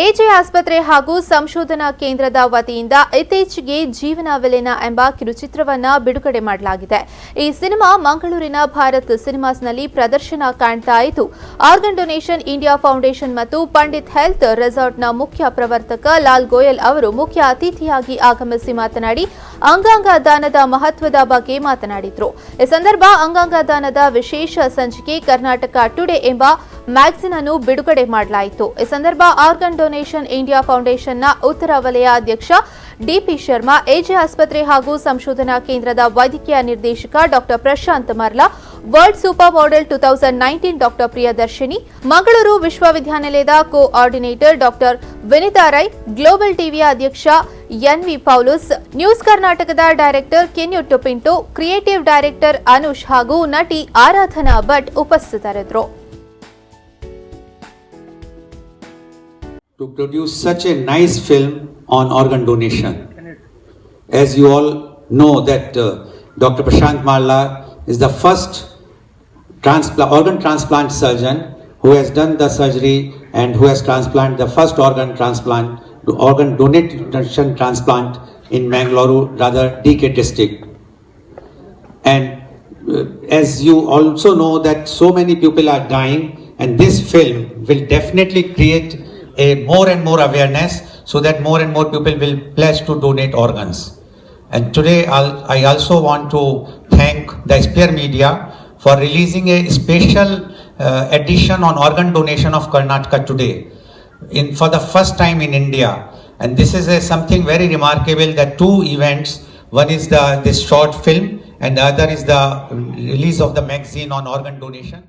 AJ ಆಸ್ಪತ್ರೆ ಹಾಗೂ ಸಂಶೋಧನಾ ಕೇಂದ್ರದ ವತಿಯಿಂದ ಇತ್ತೀಚೆಗೆ ಜೀವನ ವಿಲೇನ ಎಂಬ ಕಿರುಚಿತ್ರವನ್ನು ಬಿಡುಗಡೆ ಮಾಡಲಾಗಿದೆ. ಈ ಸಿನಿಮಾ ಮಂಗಳೂರಿನ ಭಾರತ್ ಸಿನಿಮಾಸ್ನಲ್ಲಿ ಪ್ರದರ್ಶನ ಕಾಣ್ತಾ ಇದ್ದು, ಆರ್ಗನ್ ಡೊನೇಷನ್ ಇಂಡಿಯಾ ಫೌಂಡೇಶನ್ ಮತ್ತು ಪಂಡಿತ್ ಹೆಲ್ತ್ ರೆಸಾರ್ಟ್ನ ಮುಖ್ಯ ಪ್ರವರ್ತಕ ಲಾಲ್ ಗೋಯಲ್ ಅವರು ಮುಖ್ಯ ಅತಿಥಿಯಾಗಿ ಆಗಮಿಸಿ ಮಾತನಾಡಿ ಅಂಗಾಂಗ ದಾನದ ಮಹತ್ವದ ಬಗ್ಗೆ ಮಾತನಾಡಿದರು. ಈ ಸಂದರ್ಭ ಅಂಗಾಂಗ ದಾನದ ವಿಶೇಷ ಸಂಚಿಕೆ ಕರ್ನಾಟಕ ಟುಡೇ ಎಂಬ ಮ್ಯಾಗಜಿನ್ ಅನ್ನು ಬಿಡುಗಡೆ ಮಾಡಲಾಯಿತು. ಈ ಸಂದರ್ಭ ಆರ್ಗನ್ ಡೊನೇಷನ್ ಇಂಡಿಯಾ ಫೌಂಡೇಶನ್ನ ಉತ್ತರ ವಲಯ ಅಧ್ಯಕ್ಷ ಡಿಪಿ ಶರ್ಮಾ, ಎಜೆ ಆಸ್ಪತ್ರೆ ಹಾಗೂ ಸಂಶೋಧನಾ ಕೇಂದ್ರದ ವೈದ್ಯಕೀಯ ನಿರ್ದೇಶಕ doctor Prashant Marla, world super model 2019 doctor Priyadarshini, Mangaluru ವಿಶ್ವವಿದ್ಯಾನಿಲಯದ coordinator doctor Vinita Rai, global ಟಿವಿಯ ಅಧ್ಯಕ್ಷ ಎನ್ವಿ ಪೌಲುಸ್, ನ್ಯೂಸ್ ಕರ್ನಾಟಕದ director Canute Pinto, creative director Anush ಹಾಗೂ ನಟಿ ಆರಾಧನಾ ಭಟ್ ಉಪಸ್ಥಿತರಿದ್ದರು. To produce such a nice film on organ donation. As you all know that Dr. Prashant Marla is the first organ transplant surgeon who has done the surgery and who has transplanted the first organ donation transplant in Mangaluru, rather DK district. And as you also know that so many people are dying, and this film will definitely create a more and more awareness so that more and more people will pledge to donate organs. And today I also want to thank the Spear Media for releasing a special edition on organ donation of Karnataka today for the first time in India. And this is something very remarkable, that two events, one is this short film and the other is the release of the magazine on organ donation.